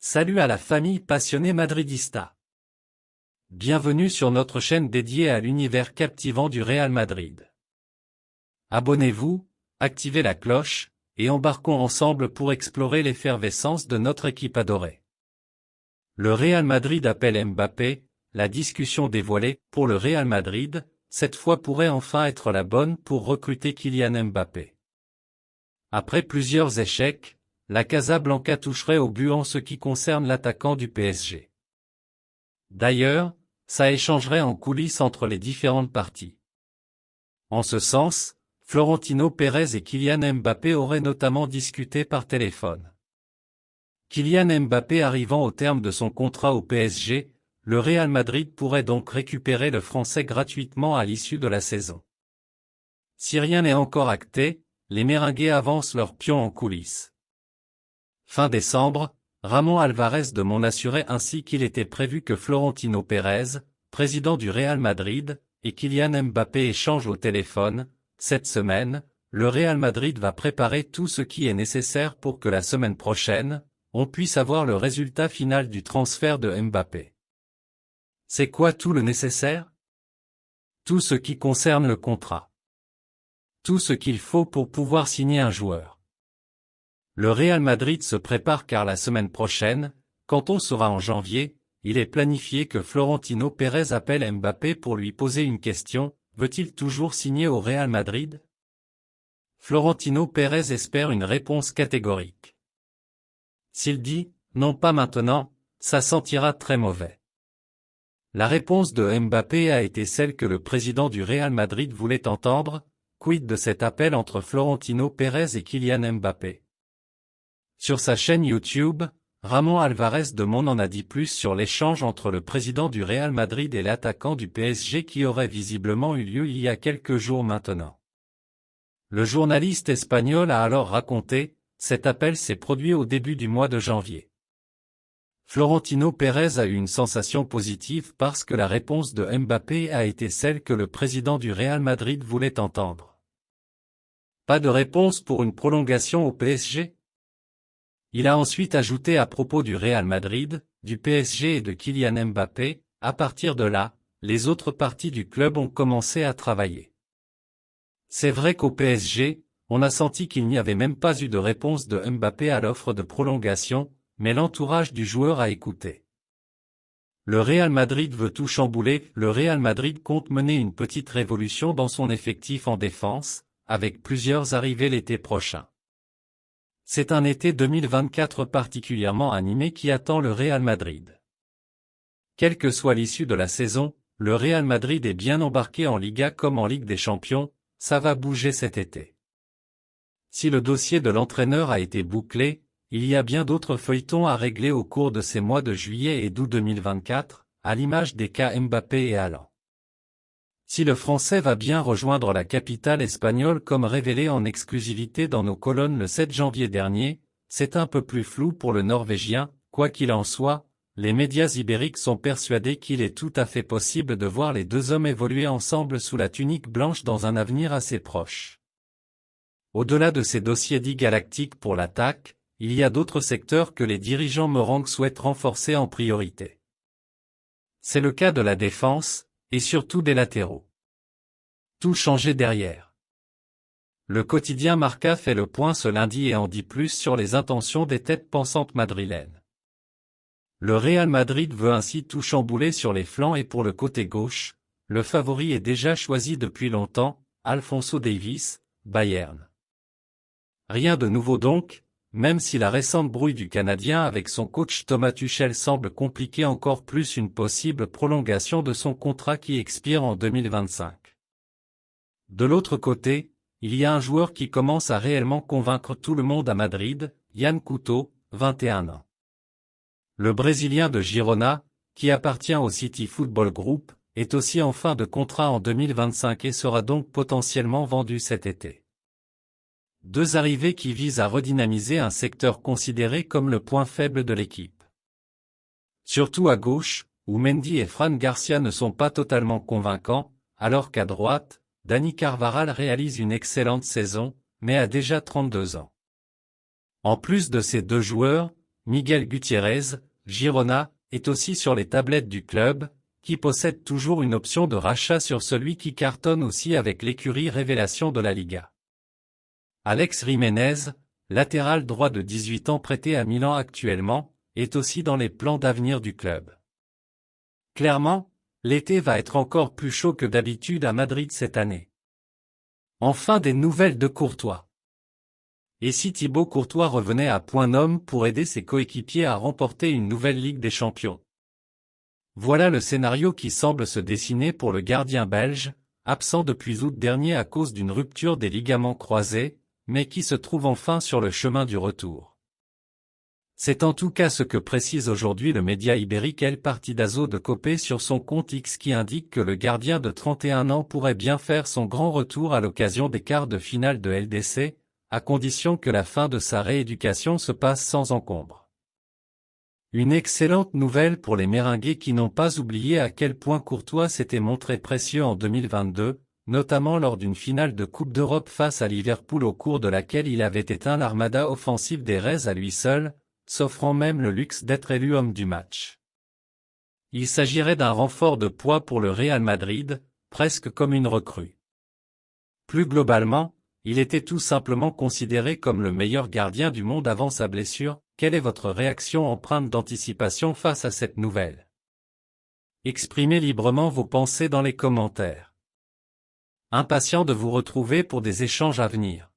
Salut à la famille passionnée madridista. Bienvenue sur notre chaîne dédiée à l'univers captivant du Real Madrid. Abonnez-vous, activez la cloche, et embarquons ensemble pour explorer l'effervescence de notre équipe adorée. Le Real Madrid appelle Mbappé, la discussion dévoilée pour le Real Madrid, cette fois pourrait enfin être la bonne pour recruter Kylian Mbappé. Après plusieurs échecs, la Casablanca toucherait au but en ce qui concerne l'attaquant du PSG. D'ailleurs, ça échangerait en coulisses entre les différentes parties. En ce sens, Florentino Pérez et Kylian Mbappé auraient notamment discuté par téléphone. Kylian Mbappé arrivant au terme de son contrat au PSG, le Real Madrid pourrait donc récupérer le Français gratuitement à l'issue de la saison. Si rien n'est encore acté, les Merengues avancent leur pion en coulisses. Fin décembre, Ramón Alvarez de Mon assurait ainsi qu'il était prévu que Florentino Pérez, président du Real Madrid, et Kylian Mbappé échangent au téléphone. Cette semaine, le Real Madrid va préparer tout ce qui est nécessaire pour que la semaine prochaine, on puisse avoir le résultat final du transfert de Mbappé. C'est quoi tout le nécessaire? Tout ce qui concerne le contrat. Tout ce qu'il faut pour pouvoir signer un joueur. Le Real Madrid se prépare car la semaine prochaine, quand on sera en janvier, il est planifié que Florentino Pérez appelle Mbappé pour lui poser une question: veut-il toujours signer au Real Madrid? Florentino Pérez espère une réponse catégorique. S'il dit « non pas maintenant », ça sentira très mauvais. La réponse de Mbappé a été celle que le président du Real Madrid voulait entendre: quid de cet appel entre Florentino Pérez et Kylian Mbappé? Sur sa chaîne YouTube, Ramón Alvarez de Mon en a dit plus sur l'échange entre le président du Real Madrid et l'attaquant du PSG qui aurait visiblement eu lieu il y a quelques jours maintenant. Le journaliste espagnol a alors raconté: cet appel s'est produit au début du mois de janvier. Florentino Pérez a eu une sensation positive parce que la réponse de Mbappé a été celle que le président du Real Madrid voulait entendre. Pas de réponse pour une prolongation au PSG? Il a ensuite ajouté à propos du Real Madrid, du PSG et de Kylian Mbappé: à partir de là, les autres parties du club ont commencé à travailler. C'est vrai qu'au PSG, on a senti qu'il n'y avait même pas eu de réponse de Mbappé à l'offre de prolongation, mais l'entourage du joueur a écouté. Le Real Madrid veut tout chambouler. Le Real Madrid compte mener une petite révolution dans son effectif en défense, avec plusieurs arrivées l'été prochain. C'est un été 2024 particulièrement animé qui attend le Real Madrid. Quelle que soit l'issue de la saison, le Real Madrid est bien embarqué en Liga comme en Ligue des Champions, ça va bouger cet été. Si le dossier de l'entraîneur a été bouclé, il y a bien d'autres feuilletons à régler au cours de ces mois de juillet et d'août 2024, à l'image des cas Mbappé et Haaland. Si le Français va bien rejoindre la capitale espagnole comme révélé en exclusivité dans nos colonnes le 7 janvier dernier, c'est un peu plus flou pour le Norvégien. Quoi qu'il en soit, les médias ibériques sont persuadés qu'il est tout à fait possible de voir les deux hommes évoluer ensemble sous la tunique blanche dans un avenir assez proche. Au-delà de ces dossiers dits galactiques pour l'attaque, il y a d'autres secteurs que les dirigeants merengues souhaitent renforcer en priorité. C'est le cas de la défense, et surtout des latéraux. Tout changer derrière. Le quotidien Marca fait le point ce lundi et en dit plus sur les intentions des têtes pensantes madrilènes. Le Real Madrid veut ainsi tout chambouler sur les flancs et pour le côté gauche, le favori est déjà choisi depuis longtemps: Alphonso Davies, Bayern. Rien de nouveau donc, même si la récente brouille du Canadien avec son coach Thomas Tuchel semble compliquer encore plus une possible prolongation de son contrat qui expire en 2025. De l'autre côté, il y a un joueur qui commence à réellement convaincre tout le monde à Madrid: Yan Couto, 21 ans. Le Brésilien de Girona, qui appartient au City Football Group, est aussi en fin de contrat en 2025 et sera donc potentiellement vendu cet été. Deux arrivées qui visent à redynamiser un secteur considéré comme le point faible de l'équipe. Surtout à gauche, où Mendy et Fran Garcia ne sont pas totalement convaincants, alors qu'à droite, Dani Carvajal réalise une excellente saison, mais a déjà 32 ans. En plus de ces deux joueurs, Miguel Gutiérrez, Girona, est aussi sur les tablettes du club, qui possède toujours une option de rachat sur celui qui cartonne aussi avec l'écurie révélation de la Liga. Alex Jiménez, latéral droit de 18 ans prêté à Milan actuellement, est aussi dans les plans d'avenir du club. Clairement, l'été va être encore plus chaud que d'habitude à Madrid cette année. Enfin des nouvelles de Courtois. Et si Thibaut Courtois revenait à point nomme pour aider ses coéquipiers à remporter une nouvelle Ligue des Champions? Voilà le scénario qui semble se dessiner pour le gardien belge, absent depuis août dernier à cause d'une rupture des ligaments croisés, mais qui se trouve enfin sur le chemin du retour. C'est en tout cas ce que précise aujourd'hui le média ibérique El Partidazo de Cope sur son compte X qui indique que le gardien de 31 ans pourrait bien faire son grand retour à l'occasion des quarts de finale de LDC, à condition que la fin de sa rééducation se passe sans encombre. Une excellente nouvelle pour les Méringués qui n'ont pas oublié à quel point Courtois s'était montré précieux en 2022, notamment lors d'une finale de Coupe d'Europe face à Liverpool au cours de laquelle il avait éteint l'armada offensive des Reds à lui seul, s'offrant même le luxe d'être élu homme du match. Il s'agirait d'un renfort de poids pour le Real Madrid, presque comme une recrue. Plus globalement, il était tout simplement considéré comme le meilleur gardien du monde avant sa blessure. Quelle est votre réaction empreinte d'anticipation face à cette nouvelle? Exprimez librement vos pensées dans les commentaires. Impatient de vous retrouver pour des échanges à venir.